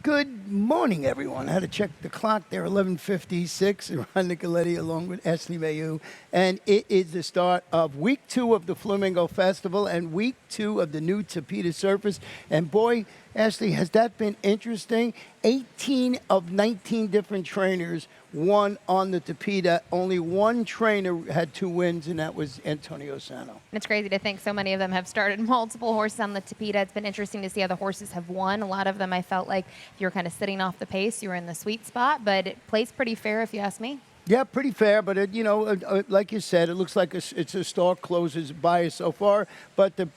Good morning, everyone. I had to check the clock there, 11:56. Ron Nicoletti along with Ashley Mayu. And it is the start of week 2 of the Flamingo Festival and week 2 of the new Tapeta Surface. And boy, Ashley, has that been interesting? 18 of 19 different trainers won on the Tapeta. Only one trainer had 2 wins, and that was Antonio Sano. It's crazy to think so many of them have started multiple horses on the Tapeta. It's been interesting to see how the horses have won. A lot of them I felt like if you were kind of sitting off the pace, you were in the sweet spot, but it plays pretty fair if you ask me. Yeah, pretty fair, but like you said, it looks like it's a start closes bias so far, but the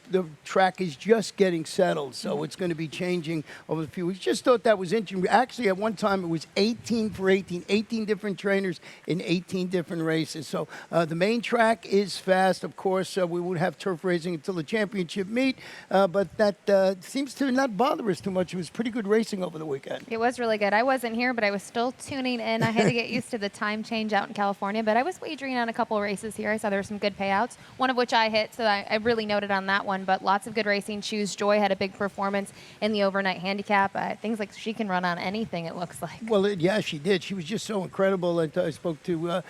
track is just getting settled, so it's going to be changing over a few weeks. Just thought that was interesting. Actually, at one time, it was 18 for 18, 18 different trainers in 18 different races. So the main track is fast. Of course, we would have turf racing until the championship meet, but that seems to not bother us too much. It was pretty good racing over the weekend. It was really good. I wasn't here, but I was still tuning in. I had to get used to the time change out in California, but I was wagering on a couple of races here. I saw there were some good payouts, one of which I hit, so I really noted on that one, but lots of good racing. Choose Joy had a big performance in the overnight handicap. Things like she can run on anything, it looks like. Well, yeah, she did. She was just so incredible. I spoke to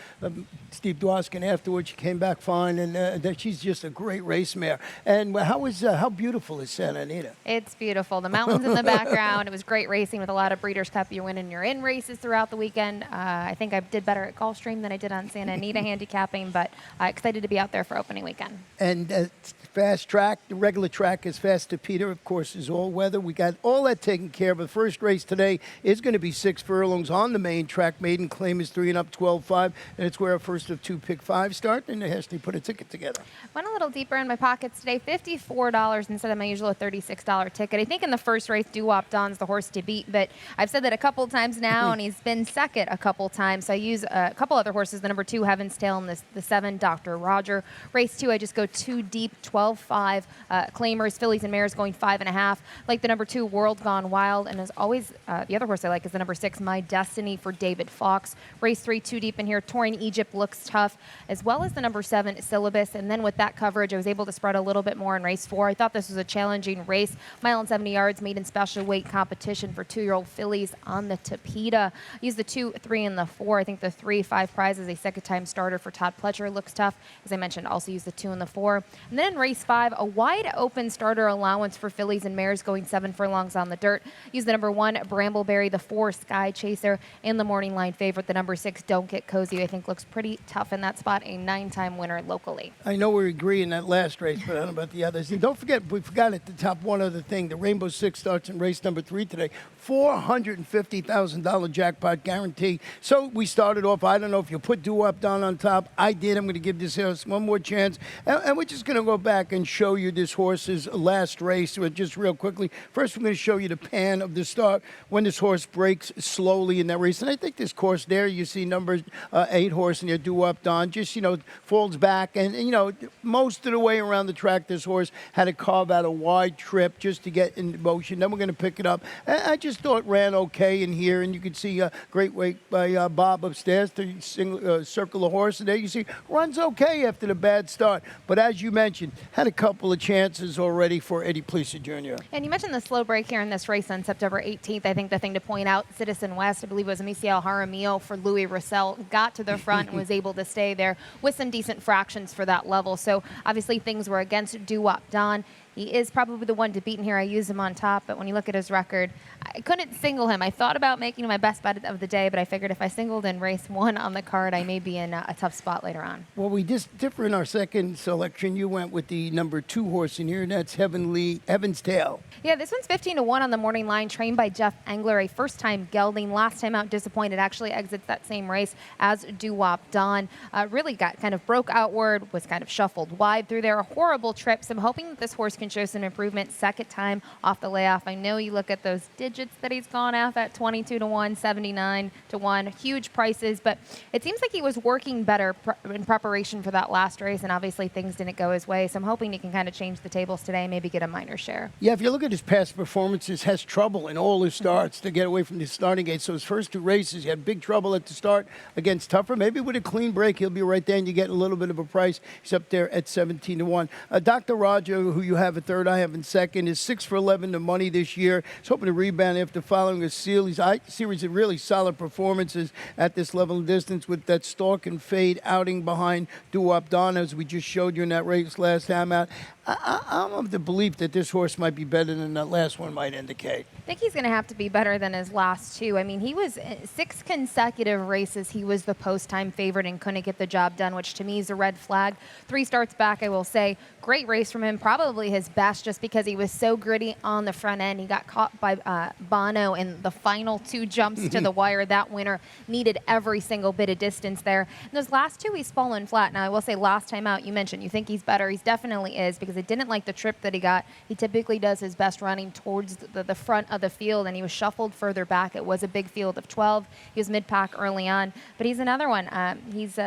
Steve Dwoskin afterwards. She came back fine, and that she's just a great race mare. And how beautiful is Santa Anita? It's beautiful. The mountains in the background. It was great racing with a lot of Breeders' Cup. You win and you're in races throughout the weekend. I think I did better at Gulfstream than I did on Santa Anita handicapping, but excited to be out there for opening weekend. And fast track, the regular track is fast Tapeta, of course, is all weather. We got all that taken care of. The first race today is going to be 6 furlongs on the main track. Maiden claim is 3 and up, 12-5, and it's where our first of 2 pick 5 start, and Ashley put a ticket together. Went a little deeper in my pockets today, $54 instead of my usual $36 ticket. I think in the first race, Doo-Wop Don's the horse to beat, but I've said that a couple times now, and he's been second a couple times, so I use a couple other horses, the number 2, Heaven's Tale, and the 7, Dr. Roger. Race 2, I just go 2 deep, 12-5, claimers, fillies and mares going 5.5. Like the number 2, World Gone Wild, and as always, the other horse I like is the number 6, My Destiny for David Fox. Race 3, 2 deep in here, Touring Egypt looks tough, as well as the number 7, Syllabus, and then with that coverage, I was able to spread a little bit more in race 4. I thought this was a challenging race, mile and 70 yards, maiden special weight competition for 2-year-old fillies on the Tapeta. Use the 2, 3, and the 4. I think the 3, 5 prizes, a second-time starter for Todd Pletcher looks tough. As I mentioned, also use the 2 and the 4. And then in race 5, a wide-open starter allowance for fillies and mares going 7 furlongs on the dirt. Use the number 1, Brambleberry, the 4, Sky Chaser, and the morning line favorite, the number 6, Don't Get Cozy. I think looks pretty tough in that spot, a 9-time winner locally. I know we agree in that last race, but I don't know about the others. And don't forget, we forgot at the top one other thing. The Rainbow Six starts in race number 3 today. $450,000 jackpot guarantee. So we started off, I don't know if you put Doo-Wop Don on top. I did. I'm going to give this horse one more chance. And we're just going to go back and show you this horse's last race just real quickly. First, we're going to show you the pan of the start when this horse breaks slowly in that race. And I think this course there, you see number 8 horse in there, Doo-Wop Don, just, falls back. And, most of the way around the track, this horse had to carve out a wide trip just to get in motion. Then we're going to pick it up. And I just thought ran okay in here. And you can see a great weight by Bob upstairs to circle the horse. And there you see runs okay after the bad start. But as you mentioned, had a couple of chances already for Eddie Plesser Jr. And you mentioned the slow break here in this race on September 18th. I think the thing to point out, Citizen West, I believe it was Misael Jaramillo for Louis Russell, got to the front and was able to stay there with some decent fractions for that level. So obviously things were against Doo-Wop Don. He is probably the one to beat in here. I use him on top, but when you look at his record, I couldn't single him. I thought about making him my best bet of the day, but I figured if I singled in race 1 on the card, I may be in a tough spot later on. Well, we just differ in our second selection. You went with the number 2 horse in here, and that's Heaven's Tale. Yeah, this one's 15-1 on the morning line, trained by Jeff Engler, a first-time gelding. Last time out, disappointed, actually exits that same race as Doo-Wop Don. Really got kind of broke outward, was kind of shuffled wide through there. A horrible trip, so I'm hoping that this horse can show some improvement. Second time off the layoff. I know you look at those digits that he's gone off at 22-1, 79-1, huge prices, but it seems like he was working better in preparation for that last race, and obviously things didn't go his way, so I'm hoping he can kind of change the tables today, maybe get a minor share. Yeah, if you look at his past performances, has trouble in all his starts to get away from the starting gate. So his first 2 races, he had big trouble at the start against Tougher. Maybe with a clean break, he'll be right there, and you get a little bit of a price. He's up there at 17-1. Dr. Roger, who you have at third, I have in second, is 6 for 11 to money this year. He's hoping to rebound down after following a series of really solid performances at this level of distance with that stalk and fade outing behind Doo-Wop Don, as we just showed you in that race last time out. I'm of the belief that this horse might be better than that last one might indicate. I think he's going to have to be better than his last two. I mean, he was 6 consecutive races. He was the post-time favorite and couldn't get the job done, which to me is a red flag. 3 starts back, I will say. Great race from him, probably his best just because he was so gritty on the front end. He got caught by Bono in the final 2 jumps to the wire. That winner needed every single bit of distance there. And those last 2, he's fallen flat. Now, I will say last time out, you mentioned you think he's better. He definitely is because I didn't like the trip that he got. He typically does his best running towards the front of the field, and he was shuffled further back. It was a big field of 12. He was mid-pack early on, but he's another one. He's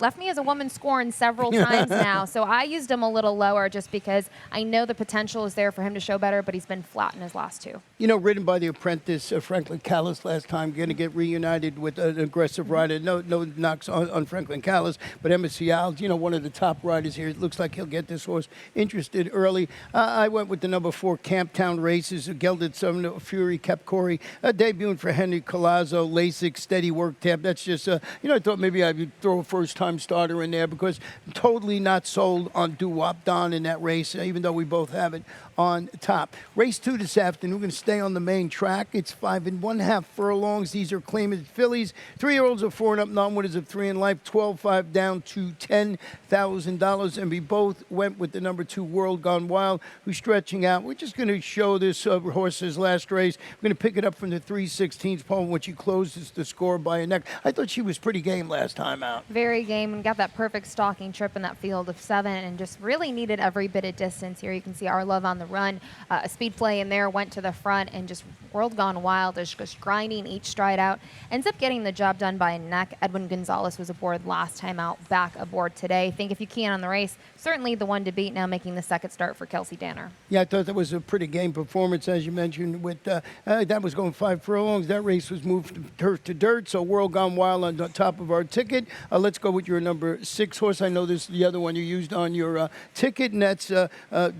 left me as a woman scorned several times now, so I used him a little lower just because I know the potential is there for him to show better, but he's been flat in his last 2. You know, ridden by the apprentice, Franklin Callis last time, going to get reunited with an aggressive rider. No knocks on Franklin Callis, but Emma Seals, you know, one of the top riders here. It looks like he'll get this horse interested early. I went with the number 4 Camptown Races, gelded some Fury, kept Corey, debuting for Henry Colazzo, Lasik, steady work tap. That's just, you know, I thought maybe I would throw a first-time starter in there because totally not sold on Doo-Wop Don in that race, even though we both have it on top. Race 2 this afternoon. We're going to stay on the main track. It's 5 1/2 furlongs. These are claimant fillies. 3-year-olds are 4 and up, non-winners of 3 in life. 12-5 down to $10,000. And we both went with the number 2 World Gone Wild, who's stretching out. We're just going to show this horse's last race. We're going to pick it up from the 3/16 pole when she closes the score by a neck. I thought she was pretty game last time out. Very game, and got that perfect stalking trip in that field of 7 and just really needed every bit of distance here. You can see Our Love on the run. A speed play in there, went to the front, and just World Gone Wild is just grinding each stride out. Ends up getting the job done by a neck. Edwin Gonzalez was aboard last time out, back aboard today. Think if you can on the race, certainly the one to beat, now making the second start for Kelsey Danner. Yeah, I thought that was a pretty game performance, as you mentioned. With that was going 5 furlongs. That race was moved from turf to dirt, so World Gone Wild on the top of our ticket. Let's go with your number 6 horse. I know this is the other one you used on your ticket, and that's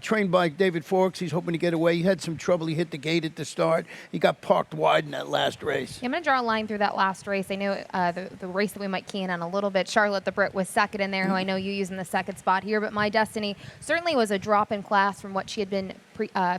trained by David Forks. He's hoping to get away. He had some trouble. He hit the gate at the start. He got parked wide in that last race. Yeah, I'm going to draw a line through that last race. I know the race that we might key in on a little bit, Charlotte the Brit was second in there, who I know you use in the second spot here, but My Destiny certainly was a drop in class from what she had been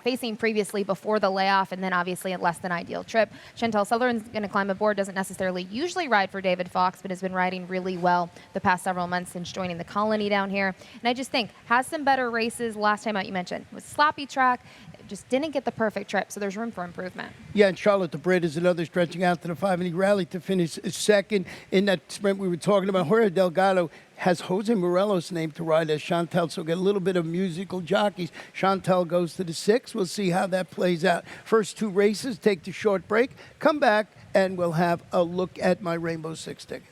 facing previously before the layoff, and then obviously a less than ideal trip. Chantel Sutherland's going to climb aboard, doesn't necessarily usually ride for David Fox, but has been riding really well the past several months since joining the Colony down here. And I just think has some better races. Last time out you mentioned was sloppy track, just didn't get the perfect trip, so there's room for improvement. Yeah, and Charlotte the Brit is another stretching out to the 5, and he rallied to finish second in that sprint we were talking about. Jorge Delgado has Jose Morelos named to ride as Chantel, so get a little bit of musical jockeys. Chantel goes to the 6. We'll see how that plays out. First 2 races, take the short break, come back, and we'll have a look at my Rainbow 6 ticket.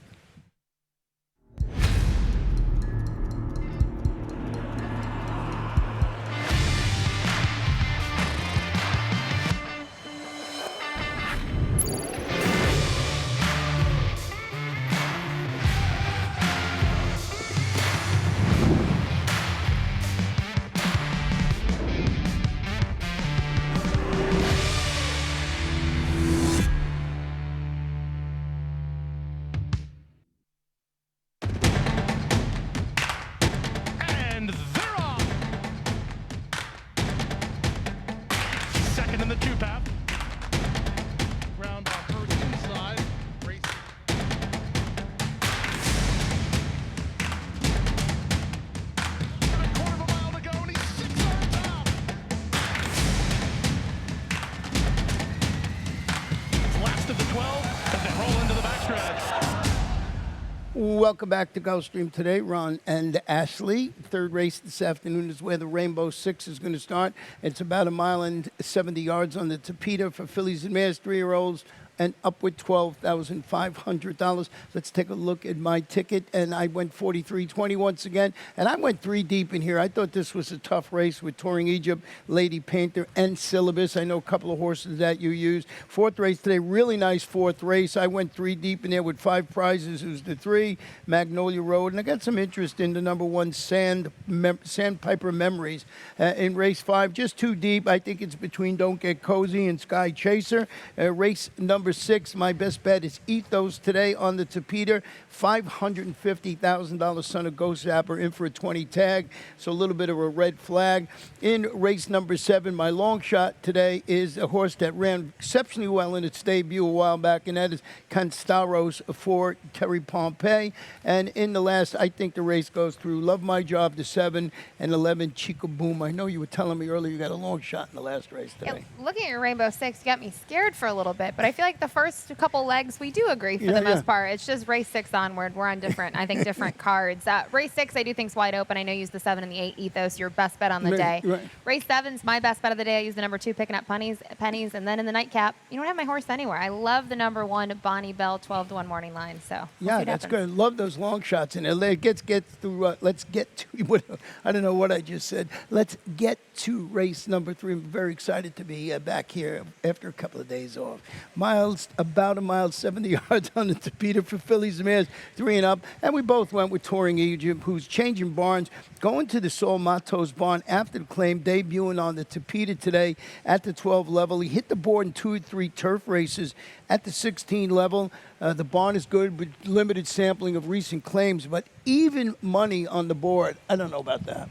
in the 2-path. Ground off first inside. Race. Got a quarter of a mile to go, and he's 6 on top. Last of the 12 as they roll into the backstretch. Welcome back to Gulfstream today. Ron and Ashley. Third race this afternoon is where the Rainbow 6 is going to start. It's about 1 mile and 70 yards on the Tapeta for fillies and mares, 3-year-olds and up with $12,500. Let's take a look at my ticket, and I went 43-20 once again, and I went 3 deep in here. I thought this was a tough race with Touring Egypt, Lady Painter, and Syllabus. I know a couple of horses that you used. 4th race today, really nice 4th race. I went 3 deep in there with 5 prizes. It was the 3, Magnolia Road, and I got some interest in the number 1, Sandpiper Memories. In race 5, just 2 deep. I think it's between Don't Get Cozy and Sky Chaser. Race number 6, my best bet is Ethos today on the Tapeta. $550,000 Son of Ghost Zapper in for a 20 tag, so a little bit of a red flag. In race number 7, my long shot today is a horse that ran exceptionally well in its debut a while back, and that is Constaros for Terry Pompey. And in the last, I think the race goes through Love My Job to 7 and 11 Chica Boom. I know you were telling me earlier you got a long shot in the last race today. Yeah, looking at your Rainbow Six, you got me scared for a little bit, but I feel like the first couple legs we do agree for the most part. It's just race 6 onward. We're on different, I think, different cards. Race 6, I do think's wide open. I know you use the 7 and the 8 Ethos, your best bet on the day. Right. Race 7's my best bet of the day. I use the number 2, Picking Up Pennies, and then in the nightcap, you don't have my horse anywhere. I love the number 1, Bonnie Bell, 12-1 morning line. So we'll see that's what happens. good. Love those long shots in there. Let's get through. Let's get to. I don't know what I just said. Let's get to race number 3. I'm very excited to be back here after a couple of days off. About a mile, 70 yards on the Tapeta for fillies and mares, 3 and up. And we both went with Touring Egypt, who's changing barns, going to the Sol Matos barn after the claim, debuting on the Tapeta today at the 12 level. He hit the board in 2 or 3 turf races at the 16 level. The barn is good with limited sampling of recent claims, but even money on the board. I don't know about that.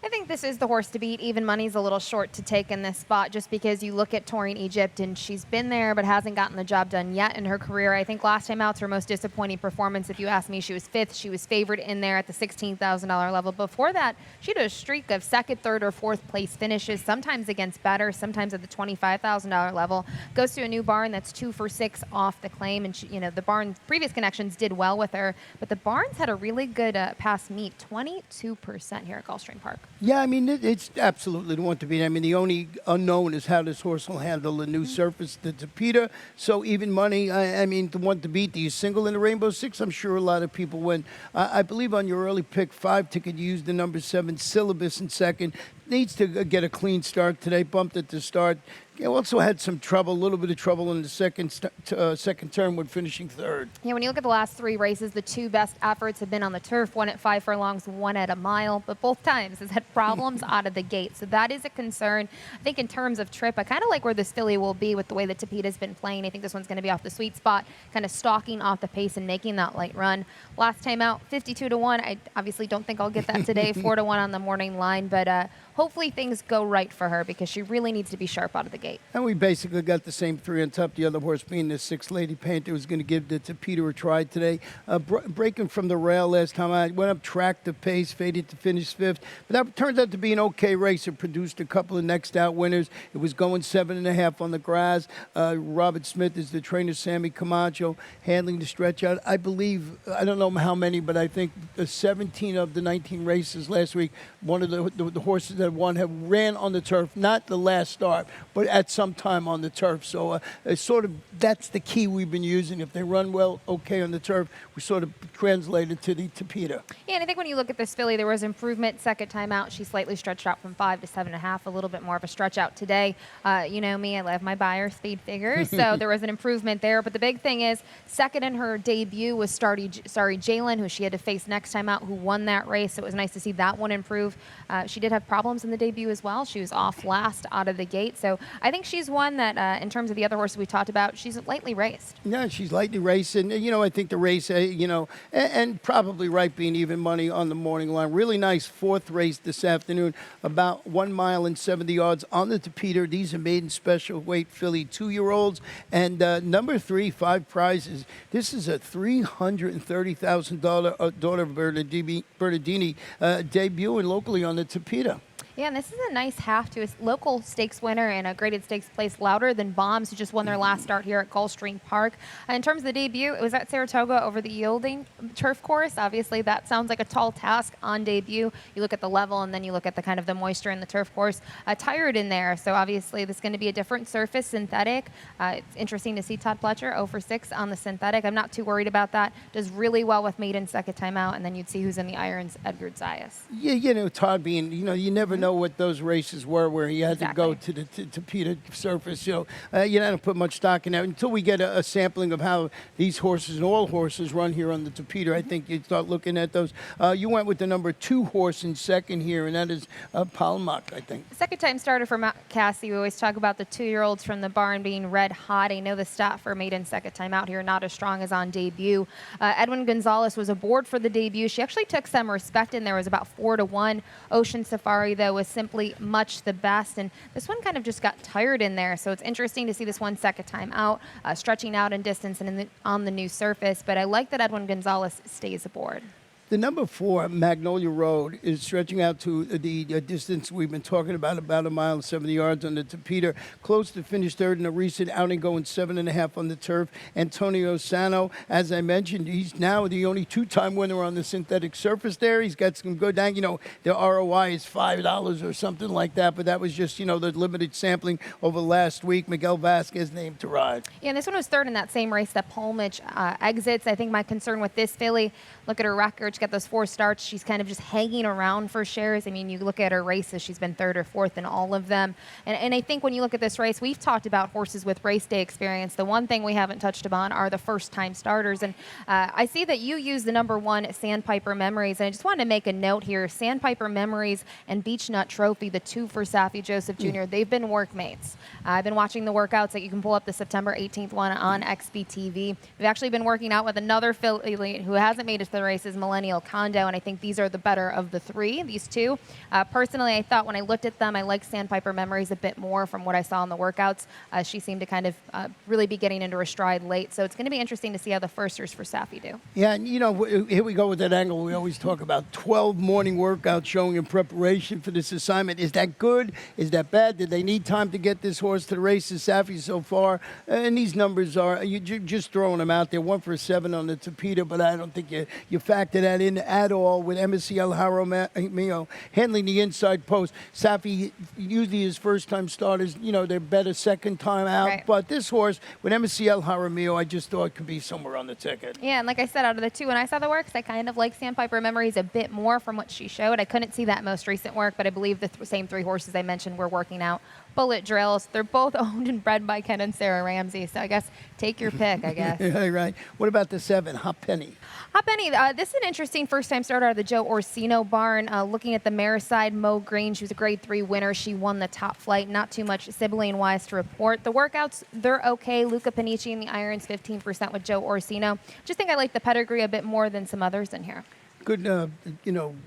I think this is the horse to beat. Even money's a little short to take in this spot just because you look at Touring Egypt and she's been there but hasn't gotten the job done yet in her career. I think last time out's her most disappointing performance. If you ask me, she was 5th. She was favored in there at the $16,000 level. Before that, she had a streak of 2nd, 3rd, or 4th place finishes, sometimes against better, sometimes at the $25,000 level. Goes to a new barn that's 2 for 6 off the claim, and she, the barn previous connections did well with her, but the barns had a really good past meet, 22% here at Gulfstream Park. Yeah, I mean, it's absolutely the one to beat. I mean, the only unknown is how this horse will handle the new surface, the Tapeta. So even money, I mean, the one to beat. Do you single in the Rainbow Six? I'm sure a lot of people win. I believe on your early pick 5 ticket, you used the number 7 Syllabus in second. Needs to get a clean start today, bumped at the start. Also had some trouble, a little bit of trouble in the second term when finishing 3rd. Yeah, when you look at the last 3 races, the 2 best efforts have been on the turf, 1 at 5 furlongs, 1 at a mile, but both times has had problems out of the gate. So that is a concern. I think in terms of trip, I kind of like where this filly will be with the way that Tapeta's been playing. I think this one's going to be off the sweet spot, kind of stalking off the pace and making that light run. Last time out, 52-1. I obviously don't think I'll get that today, 4-1 on the morning line, but hopefully things go right for her because she really needs to be sharp out of the gate. And we basically got the same 3 on top. The other horse being the 6 Lady Painter was going to give the Tapeta a try today. Breaking from the rail last time, I went up track the pace, faded to finish 5th. But that turns out to be an okay race. It produced a couple of next out winners. It was going 7.5 on the grass. Robert Smith is the trainer, Sammy Camacho, handling the stretch out. I believe, I don't know how many, but I think 17 of the 19 races last week, one of the horses that won have ran on the turf, not the last start, but at some time on the turf. So that's the key we've been using. If they run well, okay on the turf, we sort of translate it to the Tapeta. Yeah, and I think when you look at this filly, there was improvement second time out. She slightly stretched out from 5 to 7.5, a little bit more of a stretch out today. You know me, I love my Beyer speed figures, so there was an improvement there. But the big thing is, second in her debut was Jalen, who she had to face next time out, who won that race. So it was nice to see that one improve. She did have problems in the debut as well. She was off last out of the gate. So I think she's one that, in terms of the other horses we talked about, she's lightly raced. Yeah, she's lightly raced. And, I think the race, and probably right being even money on the morning line. Really nice 4th race this afternoon, about 1 mile and 70 yards on the Tapeta. These are maiden special weight filly 2-year-olds. And number 3, 5 prizes. This is a $330,000 daughter of Bernardini debuting locally on the Tapeta. Yeah, and this is a nice half to a local stakes winner and a graded stakes place, Louder Than Bombs, who just won their last start here at Gulfstream Park. In terms of the debut, it was at Saratoga over the yielding turf course. Obviously, that sounds like a tall task on debut. You look at the level, and then you look at the kind of the moisture in the turf course. Tired in there, so obviously this is going to be a different surface, synthetic. It's interesting to see Todd Pletcher 0 for 6 on the synthetic. I'm not too worried about that. Does really well with maiden second time out, and then you'd see who's in the irons, Edgar Zayas. Yeah, Todd being, you never know what those races were where he had to go to the Tapeta surface. So, you don't put much stock in that until we get a sampling of how these horses and all horses run here on the Tapeta. I think you start looking at those. You went with the number 2 horse in second here, and that is Palmach, I think. Second time starter for Matt Cassie. We always talk about the 2-year-olds from the barn being red hot. I know the stat for maiden second time out here, not as strong as on debut. Edwin Gonzalez was aboard for the debut. She actually took some respect in there. It was about 4-1. Ocean Safari, though, was simply much the best. And this one kind of just got tired in there. So it's interesting to see this one second time out, stretching out in distance and on the new surface. But I like that Edwin Gonzalez stays aboard. The number 4, Magnolia Road, is stretching out to the distance we've been talking about 1 mile and 70 yards on the Tapeta. Close to finish third in a recent outing, going 7.5 on the turf. Antonio Sano, as I mentioned, he's now the only 2-time winner on the synthetic surface there. He's got some good, the ROI is $5 or something like that, but that was just, the limited sampling over last week. Miguel Vasquez named to ride. Yeah, and this one was third in that same race that Palmich exits. I think my concern with this filly, look at her record. She's got those 4 starts. She's kind of just hanging around for shares. I mean, you look at her races, she's been 3rd or 4th in all of them. And I think when you look at this race, we've talked about horses with race day experience. The one thing we haven't touched upon are the first-time starters. And I see that you use the number 1 Sandpiper Memories. And I just wanted to make a note here. Sandpiper Memories and Beechnut Trophy, the 2 for Safi Joseph Jr., they've been workmates. I've been watching the workouts that you can pull up the September 18th one on XBTV. We've actually been working out with another filly who hasn't made it to the races, Millennial Condo, and I think these are the better of the 3, these 2. Personally, I thought when I looked at them, I liked Sandpiper Memories a bit more from what I saw in the workouts. She seemed to kind of really be getting into her stride late, so it's going to be interesting to see how the firsters for Safi do. Yeah, and here we go with that angle. We always talk about 12 morning workouts showing in preparation for this assignment. Is that good? Is that bad? Did they need time to get this horse to the races, Safi, so far? And these numbers are, you're just throwing them out there. 1 for 7 on the Tapeta, but I don't think you factor that in at all with MSCL Jaramillo handling the inside post. Safi, usually his first-time starters, they're better second time out. Right. But this horse, with MSCL Jaramillo, I just thought could be somewhere on the ticket. Yeah, and like I said, out of the 2, when I saw the works, I kind of like Sandpiper Memories a bit more from what she showed. I couldn't see that most recent work, but I believe the same 3 horses I mentioned were working out. Bullet Drills, they're both owned and bred by Ken and Sarah Ramsey, so I guess take your pick, I guess. Yeah, right. What about the 7, Hot Penny? Hot Penny, this is an interesting first-time starter out of the Joe Orsino barn. Looking at the mare side, Mo Green, she was a Grade 3 winner. She won the top flight. Not too much sibling-wise to report. The workouts, they're okay. Luca Panici in the irons, 15% with Joe Orsino. Just think I like the pedigree a bit more than some others in here. Good,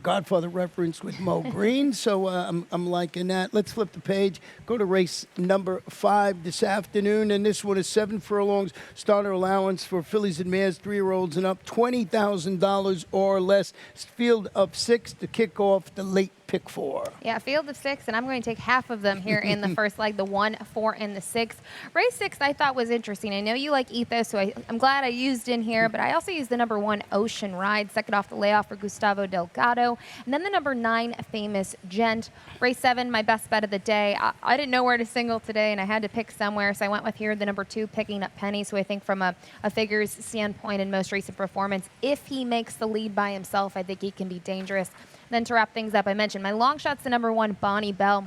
Godfather reference with Mo Green, so I'm liking that. Let's flip the page. Go to race number 5 this afternoon, and this one is 7 furlongs. Starter allowance for fillies and mares, 3-year-olds and up, $20,000 or less. Field of 6 to kick off the late pick 4. Yeah, field of 6, and I'm going to take half of them here in the first leg, the 1, 4, and the 6. Race 6 I thought was interesting. I know you like Ethos, so I'm glad I used in here, but I also used the number 1, Ocean Ride, second off the layoff for Gustavo Delgado, and then the number 9, Famous Gent. Race 7, my best bet of the day. I didn't know where to single today, and I had to pick somewhere, so I went with here the number 2, Picking Up Pennies, who I think from a figures standpoint in most recent performance, if he makes the lead by himself, I think he can be dangerous. Then to wrap things up, I mentioned my long shot's the number 1, Bonnie Bell.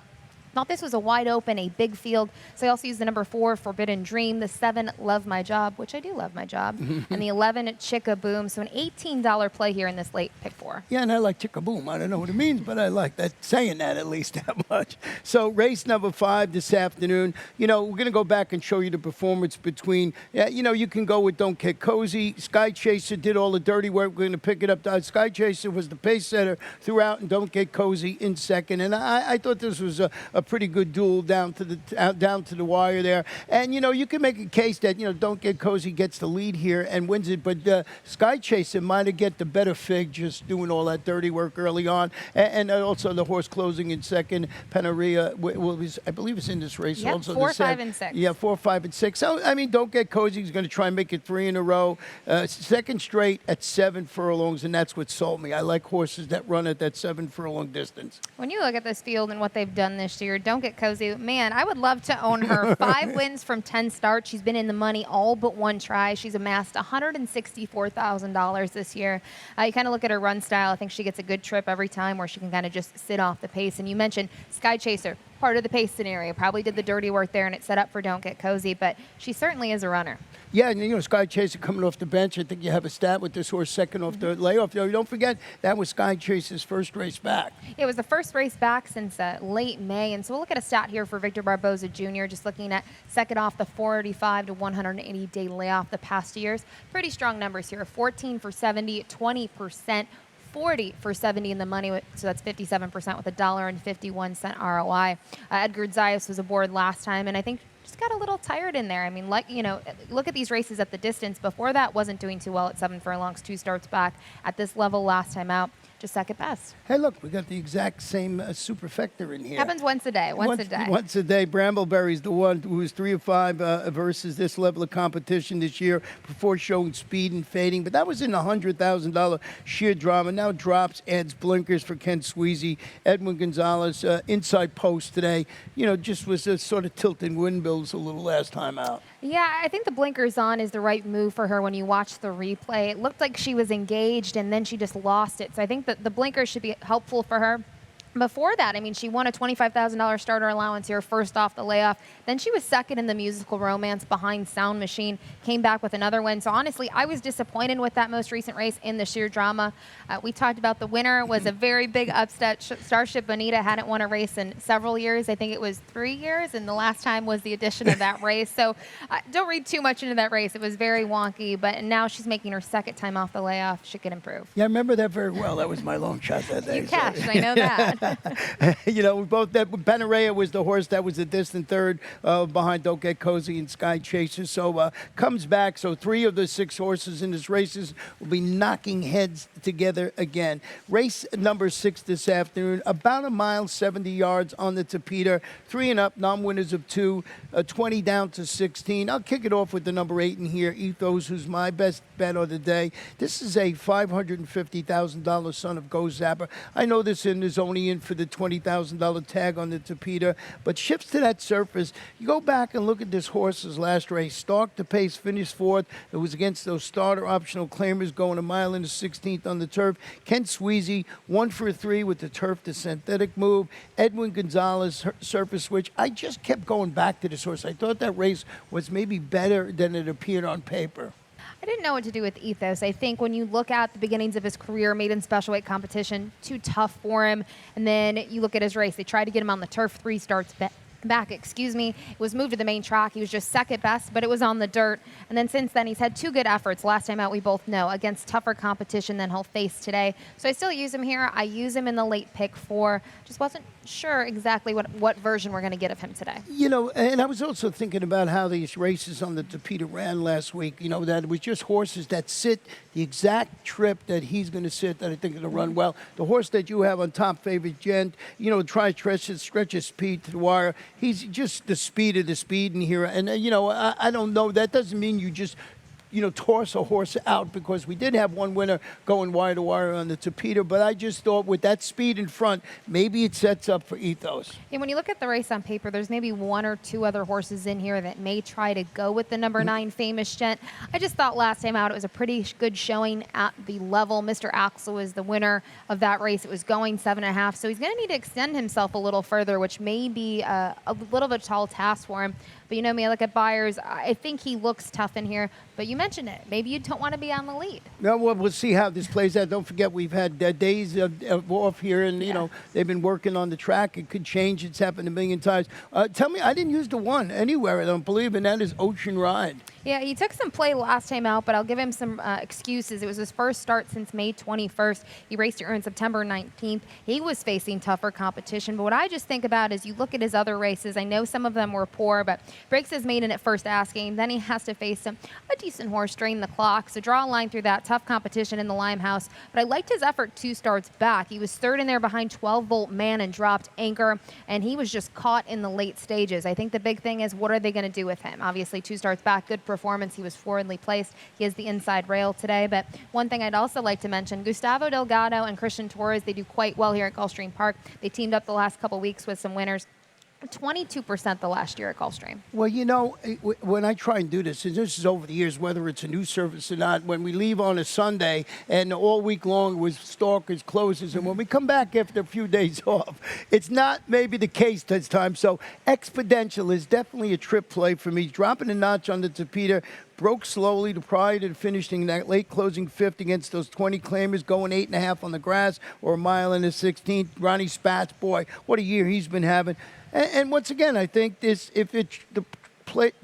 Thought this was a wide open, a big field. So I also used the number 4, Forbidden Dream, the 7, Love My Job, which I do love my job, and the 11, Chicka Boom. So an $18 play here in this late pick 4. Yeah, and I like Chicka Boom. I don't know what it means, but I like that, saying that at least that much. So race number 5 this afternoon. We're going to go back and show you the performance between, you can go with Don't Get Cozy. Sky Chaser did all the dirty work. We're going to pick it up. Sky Chaser was the pace setter throughout, and Don't Get Cozy in second. And I thought this was a pretty good duel down to the wire there. And you can make a case that Don't Get Cozy gets the lead here and wins it, but Sky Chaser might have get the better fig, just doing all that dirty work early on, and also the horse closing in second, Panaria, I believe it's in this race. Yep, also 4, 5, and 6. Yeah, 4, 5, and 6. So I mean, Don't Get Cozy is going to try and make it 3 in a row, second straight at 7 furlongs, and that's what sold me. I like horses that run at that 7 furlong distance. When you look at this field and what they've done this year, Don't Get Cozy, man, I would love to own her. 5 wins from 10 starts. She's been in the money all but one try. She's amassed $164,000 this year. You kind of look at her run style. I think she gets a good trip every time where she can kind of just sit off the pace. And you mentioned Sky Chaser, part of the pace scenario. Probably did the dirty work there, and it's set up for Don't Get Cozy, but she certainly is a runner. Yeah, and Sky Chaser coming off the bench. I think you have a stat with this horse second off the layoff. Don't forget, that was Sky Chaser's first race back. It was the first race back since late May, and so we'll look at a stat here for Victor Barboza Jr., just looking at second off the 45 to 180-day layoff the past years. Pretty strong numbers here, 14 for 70, 20%. 40 for 70 in the money, so that's 57% with $1.51 ROI. Edgar Zayas was aboard last time, and I think just got a little tired in there. I mean, look at these races at the distance. Before that, wasn't doing too well at 7 furlongs, 2 starts back. At this level last time out, just second best. Hey, look, we got the exact same superfecta in here. Happens once a day, once a day. Once a day. Brambleberry's the one who was 3 of 5 versus this level of competition this year before showing speed and fading. But that was in the $100,000 sheer drama. Now drops, adds blinkers for Ken Sweezy. Edwin Gonzalez, inside post today. Just was sort of tilting windmills a little last time out. Yeah, I think the blinkers on is the right move for her when you watch the replay. It looked like she was engaged, and then she just lost it. So I think that the blinkers should be helpful for her. Before that, I mean, she won a $25,000 starter allowance here, first off the layoff. Then she was second in the musical romance behind Sound Machine, came back with another win. So honestly, I was disappointed with that most recent race in the sheer drama. We talked about the winner was a very big upset. Starship Bonita hadn't won a race in several years. I think it was 3 years, and the last time was the addition of that race. So don't read too much into that race. It was very wonky, but now she's making her second time off the layoff. She could improve. Yeah, I remember that very well. That was my long shot that day. You cashed, I know that. Panarea was the horse that was a distant third behind Don't Get Cozy and Sky Chaser. So comes back. So 3 of the 6 horses in this races will be knocking heads together again. Race number 6 this afternoon, about a mile, 70 yards on the Tapeta. 3 and up, non-winners of 2, 20 down to 16. I'll kick it off with the number 8 in here, Ethos, who's my best bet of the day. This is a $550,000 son of Go Zapper. I know this is only in for the $20,000 tag on the Tapeta, but shifts to that surface. You go back and look at this horse's last race. Stalked the pace, finished 4th. It was against those starter optional claimers going a mile into 16th on the turf. Ken Sweezy, 1 for 3 with the turf to synthetic move. Edwin Gonzalez, surface switch. I just kept going back to this horse. I thought that race was maybe better than it appeared on paper. I didn't know what to do with Ethos. I think when you look at the beginnings of his career, maiden special weight competition, too tough for him. And then you look at his race. They tried to get him on the turf, 3 starts back, It was moved to the main track. He was just second best, but it was on the dirt. And then since then, he's had 2 good efforts. Last time out, we both know, against tougher competition than he'll face today. So I still use him here. I use him in the late pick 4. Just wasn't sure exactly what version we're going to get of him today. And I was also thinking about how these races on the Tapeta ran last week, that it was just horses that sit the exact trip that he's going to sit that I think are going to run well. The horse that you have on top, Favorite Gent, tries to stretch his speed to the wire. He's just the speed of the speed in here. And, I don't know. That doesn't mean you just toss a horse out, because we did have one winner going wire to wire on the Tapeta, but I just thought with that speed in front, maybe it sets up for Ethos. And when you look at the race on paper, there's maybe 1 or 2 other horses in here that may try to go with the number 9 Famous Gent. I just thought last time out it was a pretty good showing at the level. Mr. Axel was the winner of that race. It was going 7.5, so he's going to need to extend himself a little further, which may be a little bit of a tall task for him. But me, I look at Byers. I think he looks tough in here. But you mentioned it. Maybe you don't want to be on the lead. No, well, we'll see how this plays out. Don't forget, we've had days of off here, and, they've been working on the track. It could change. It's happened a million times. Tell me, I didn't use the 1 anywhere, I don't believe, and that is Ocean Ride. Yeah, he took some play last time out, but I'll give him some excuses. It was his first start since May 21st. He raced here on September 19th. He was facing tougher competition, but what I just think about is you look at his other races. I know some of them were poor, but breaks his maiden at first asking. Then he has to face a decent horse, drain the clock. So draw a line through that. Tough competition in the Limehouse. But I liked his effort 2 starts back. He was third in there behind 12-Volt Man and dropped Anchor, and he was just caught in the late stages. I think the big thing is what are they going to do with him? Obviously, 2 starts back, good performance. He was forwardly placed. He has the inside rail today. But one thing I'd also like to mention, Gustavo Delgado and Christian Torres, they do quite well here at Gulfstream Park. They teamed up the last couple weeks with some winners. 22% the last year at Gulfstream. Well, you know, when I try and do this, and this is over the years, whether it's a new service or not, when we leave on a Sunday and all week long was stalkers, closes, and when we come back after a few days off, it's not maybe the case this time. So Exponential is definitely a trip play for me. Dropping a notch on the Tapeta, broke slowly prior to finishing that late closing fifth against those 20 claimers, going 8.5 on the grass or a mile in the 16th. Ronnie Spatz, boy, what a year he's been having. And once again, I think this, if the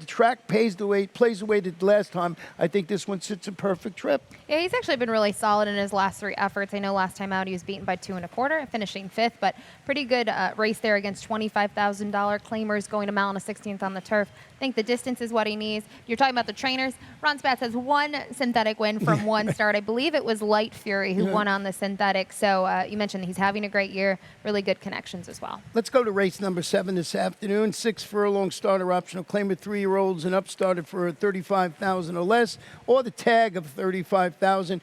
track plays the way it did last time, I think this one sits a perfect trip. Yeah, he's actually been really solid in his last 3 efforts. I know last time out he was beaten by 2 1/4, finishing 5th, but pretty good race there against $25,000 claimers, going a mile and a 16th on the turf. I think the distance is what he needs. You're talking about the trainers. Ron Spatz has 1 synthetic win from 1 start. I believe it was Light Fury who won on the synthetic. So you mentioned he's having a great year. Really good connections as well. Let's go to race number 7 this afternoon. 6 furlong starter optional claimer, 3-year-olds and up started for 35,000 or less, or the tag of 35,000.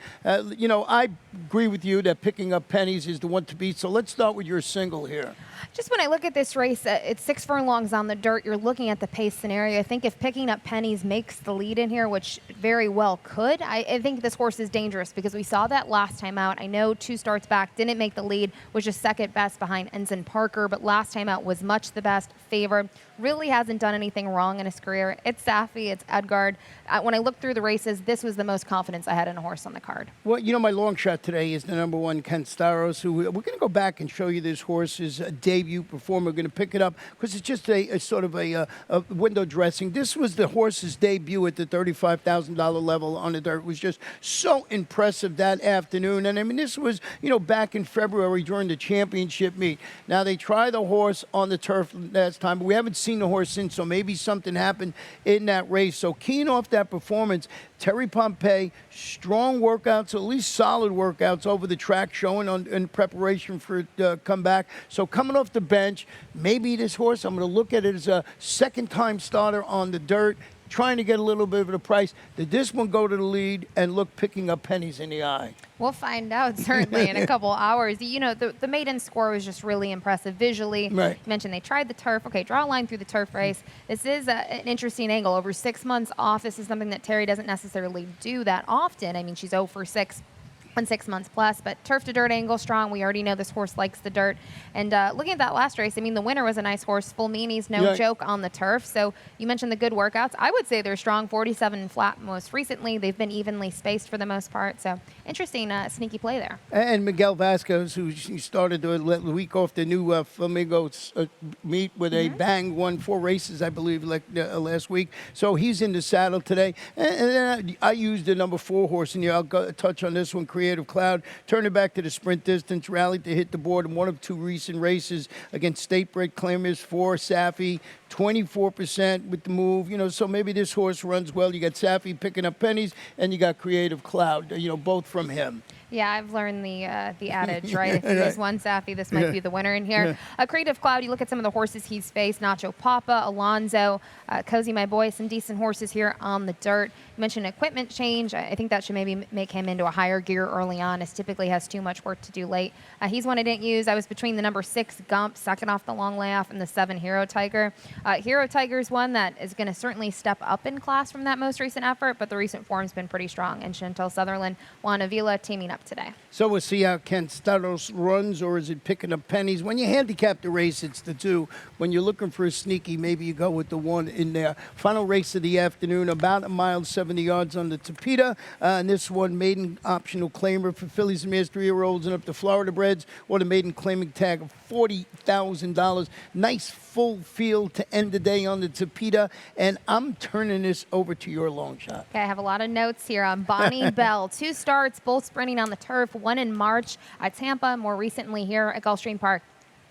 You know, I agree with you that picking up pennies is the one to beat. So let's start with your single here. Just when I look at this race, it's 6 furlongs on the dirt. You're looking at the pace scenario. I think if picking up pennies makes the lead in here, which very well could, I think this horse is dangerous because we saw that last time out. I know 2 starts back, didn't make the lead, was just second best behind Ensign Parker, but last time out was much the best, favored. Really hasn't done anything wrong in his career. It's Safi, it's Edgard. When I looked through the races, this was the most confidence I had in a horse on the card. Well, you know, my long shot today is the number 1, Ken Staros, who we're going to go back and show you this horse's debut performer. We're going to pick it up because it's just a sort of a window dressing. This was the horse's debut at the $35,000 level on the dirt. It was just so impressive that afternoon. And I mean, this was, you know, back in February during the championship meet. Now, they tried the horse on the turf last time, but we haven't seen the horse since, so maybe something happened in that race. So keen off that performance. Terry Pompey, strong workouts, at least solid workouts over the track, showing in preparation for comeback. So coming off the bench, maybe this horse, I'm going to look at it as a second-time starter on the dirt, trying to get a little bit of a price. Did this one go to the lead and look picking up pennies in the eye? We'll find out certainly in a couple hours. You know, the maiden score was just really impressive visually. Right. You mentioned they tried the turf. Okay, draw a line through the turf race. This is an interesting angle. Over 6 months off, this is something that Terry doesn't necessarily do that often. I mean, she's 0 for 6 on 6 months plus, but turf to dirt angle strong. We already know this horse likes the dirt. And looking at that last race, I mean, the winner was a nice horse. Fulmini's no joke on the turf. So you mentioned the good workouts. I would say they're strong, 47 flat most recently. They've been evenly spaced for the most part. So interesting sneaky play there. And Miguel Vasquez, who started the week off the new Flamingo meet with a bang, won 4 races, I believe, last week. So he's in the saddle today. And then I used the number 4 horse in here. I'll touch on this one, Creative Cloud. Turn it back to the sprint distance, rallied to hit the board in one of 2 recent races against state break claimers for Safi. 24% with the move, you know, so maybe this horse runs well. You got Safi picking up pennies, and you got Creative Cloud, you know, both from him. Yeah, I've learned the adage, right? If there's one Safi, this might be the winner in here. Creative Cloud, you look at some of the horses he's faced, Nacho Papa, Alonzo, Cozy My Boy, some decent horses here on the dirt. You mentioned equipment change. I think that should maybe make him into a higher gear early on, as typically has too much work to do late. He's one I didn't use. I was between the number 6 Gump, second off the long layoff, and the 7 Hero Tiger. Hero Tiger is one that is going to certainly step up in class from that most recent effort, but the recent form's been pretty strong. And Chantal Sutherland, Juan Avila teaming up up today. So we'll see how Ken Stados runs, or is it picking up pennies? When you handicap the race, it's the two. When you're looking for a sneaky, maybe you go with the one in there. Final race of the afternoon, about a mile, 70 yards on the Tapeta. And this one, maiden optional claimer for fillies and mares, 3-year-olds and up to Florida breds, or the maiden claiming tag of $40,000. Nice full field to end the day on the Tapeta. And I'm turning this over to your long shot. Okay, I have a lot of notes here on Bonnie Bell. 2 starts, both sprinting on the turf, one in March at Tampa, more recently here at Gulfstream Park.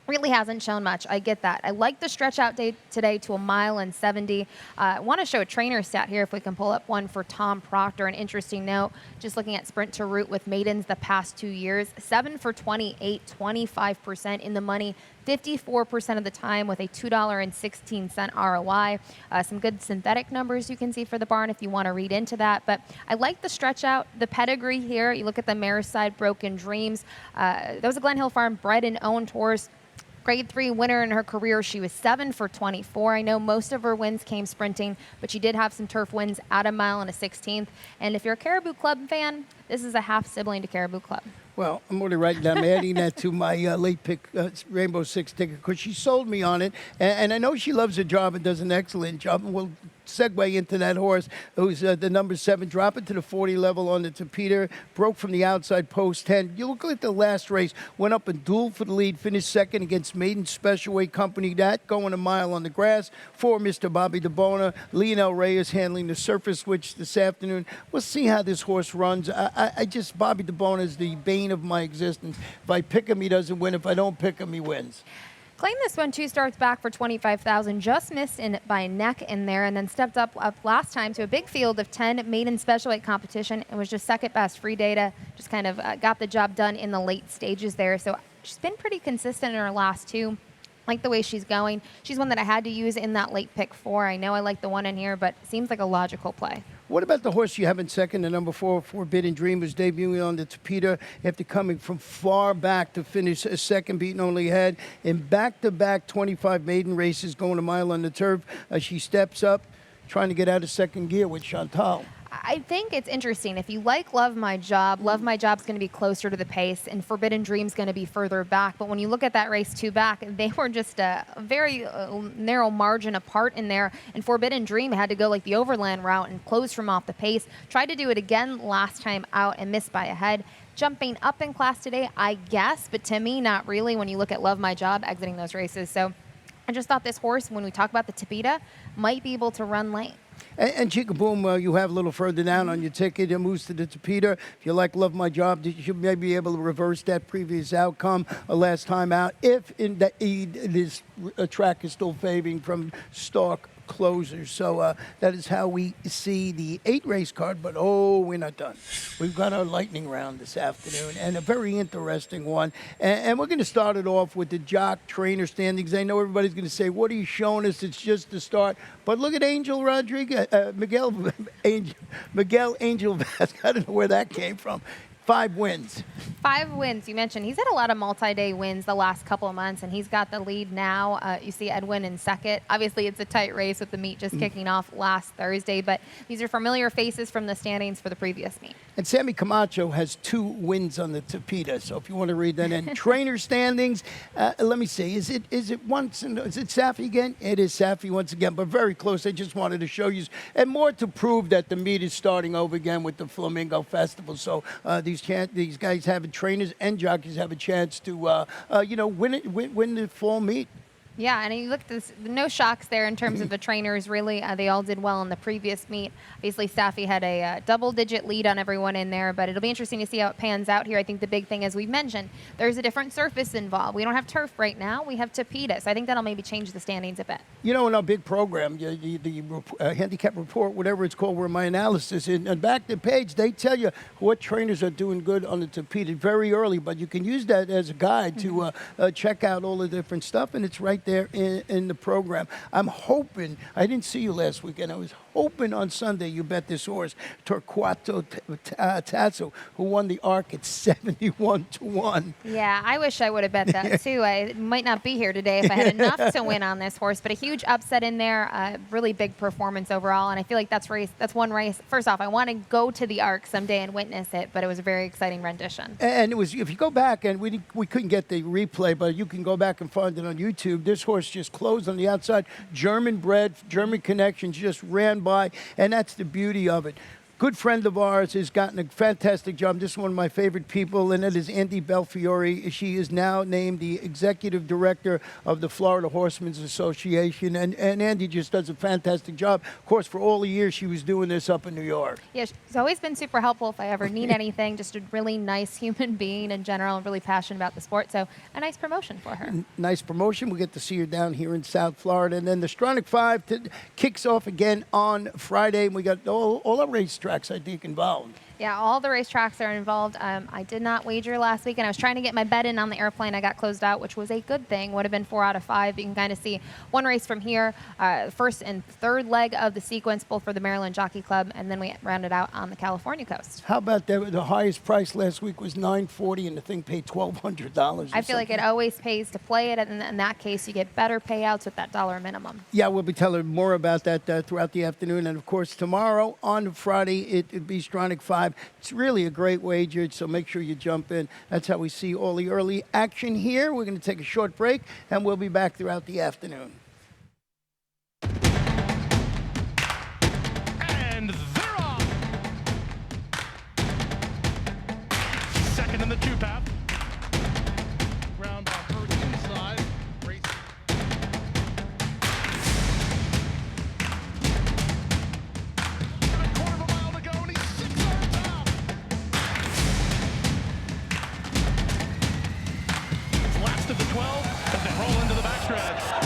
Really hasn't shown much. I get that. I like the stretch out day today to a mile and 70. I want to show a trainer stat here if we can pull up one for Tom Proctor. An interesting note, just looking at sprint to route with maidens the past 2 years, 7 for 28, 25% in the money, 54% of the time with a $2.16 ROI. Some good synthetic numbers you can see for the barn if you want to read into that. But I like the stretch out, the pedigree here. You look at the mare side, Broken Dreams. That was a Glen Hill Farm bred and owned horse. Grade 3 winner in her career. She was 7 for 24. I know most of her wins came sprinting, but she did have some turf wins at a mile and a 16th. And if you're a Caribou Club fan, this is a half sibling to Caribou Club. Well, I'm already writing down. I'm adding that to my late pick Rainbow Six ticket because she sold me on it. And I know she loves her job and does an excellent job. And we'll segue into that horse who's the number 7, dropping to the 40 level on the Tapeta, broke from the outside post 10. You look at the last race, went up and dueled for the lead, finished second against Maiden Special Weight Company. That going a mile on the grass for Mr. Bobby DeBona. Lionel Reyes handling the surface switch this afternoon. We'll see how this horse runs. Bobby DeBona is the bane of my existence. If I pick him, he doesn't win. If I don't pick him, he wins. Claimed this one 2 starts back for $25,000, just missed in by a neck in there, and then stepped up last time to a big field of 10 maiden special weight competition and was just second best. Free data just kind of got the job done in the late stages there. So she's been pretty consistent in her last 2. Like the way she's going. She's one that I had to use in that late pick 4. I know I like the one in here, but it seems like a logical play. What about the horse you have in second, the number 4, Forbidden Dream, was debuting on the Tapeta after coming from far back to finish a second, beaten only ahead in back-to-back 25 maiden races, going a mile on the turf. She steps up, trying to get out of second gear with Chantal. I think it's interesting. If you like Love My Job, Love My Job's going to be closer to the pace, and Forbidden Dream's going to be further back. But when you look at that race 2 back, they were just a very narrow margin apart in there. And Forbidden Dream had to go like the overland route and close from off the pace. Tried to do it again last time out and missed by a head. Jumping up in class today, I guess, but to me, not really when you look at Love My Job exiting those races. So I just thought this horse, when we talk about the Tapeta, might be able to run late. And Chica Boom, you have a little further down on your ticket. It moves to the Tapeta. If you like Love My Job, you should maybe be able to reverse that previous outcome last time out. If in the this track is still favoring from Stark closers. So that is how we see the 8 race card. But we're not done. We've got our lightning round this afternoon, and a very interesting one. And we're going to start it off with the Jock trainer standings. I know everybody's going to say, "What are you showing us? It's just the start." But look at Angel Rodriguez, Miguel Angel Vasquez. I don't know where that came from. 5 wins. 5 wins. You mentioned he's had a lot of multi-day wins the last couple of months, and he's got the lead now. You see Edwin in second. Obviously, it's a tight race with the meet just kicking off last Thursday, but these are familiar faces from the standings for the previous meet. And Sammy Camacho has 2 wins on the Tapeta. So if you want to read that in trainer standings, let me see. Is it Safi again? It is Safi once again, but very close. I just wanted to show you, and more to prove that the meet is starting over again with the Flamingo Festival. So these guys having trainers and jockeys have a chance to win the fall meet. Yeah, and you look at this, no shocks there in terms of the trainers, really. They all did well in the previous meet. Obviously, Safi had a double-digit lead on everyone in there, but it'll be interesting to see how it pans out here. I think the big thing, as we've mentioned, there's a different surface involved. We don't have turf right now. We have Tapeta, so I think that'll maybe change the standings a bit. You know, in our big program, the handicap report, whatever it's called, where my analysis is, and back the page, they tell you what trainers are doing good on the Tapeta very early, but you can use that as a guide to check out all the different stuff, and it's right there in the program. I'm hoping, I didn't see you last weekend, I was hoping on Sunday you bet this horse, Torquato Tasso, who won the Arc at 71-1. Yeah, I wish I would have bet that too. I might not be here today if I had enough to win on this horse, but a huge upset in there, really big performance overall, and I feel like that's one race. First off, I want to go to the Arc someday and witness it, but it was a very exciting rendition. And it was, if you go back, and we couldn't get the replay, but you can go back and find it on YouTube. This horse just closed on the outside, German bred, German connections, just ran by, and that's the beauty of it. Good friend of ours has gotten a fantastic job. This is one of my favorite people, and it is Andy Belfiore. She is now named the executive director of the Florida Horsemen's Association, and Andy just does a fantastic job. Of course, for all the years she was doing this up in New York. Yeah, she's always been super helpful if I ever need anything. Just a really nice human being in general, and really passionate about the sport. So a nice promotion for her. Nice promotion. We get to see her down here in South Florida. And then the Stronach 5 kicks off again on Friday, and we got all our racetracks, I think, involved. Yeah, all the racetracks are involved. I did not wager last week, and I was trying to get my bet in on the airplane. I got closed out, which was a good thing. Would have been 4 out of 5. You can kind of see one race from here, first and third leg of the sequence, both for the Maryland Jockey Club, and then we rounded out on the California coast. How about that? The highest price last week was $940, and the thing paid $1,200. I feel like it always pays to play it, and in that case, you get better payouts with that $1 minimum. Yeah, we'll be telling more about that throughout the afternoon. And, of course, tomorrow on Friday, it'd be Stronach 5. It's really a great wager, so make sure you jump in. That's how we see all the early action here. We're going to take a short break, and we'll be back throughout the afternoon. And they're off. Second in the 2-path. Ground ball first inside. Race. And a quarter of a mile to go, and he's 6 on top. Last of the 12 as they roll into the backstretch.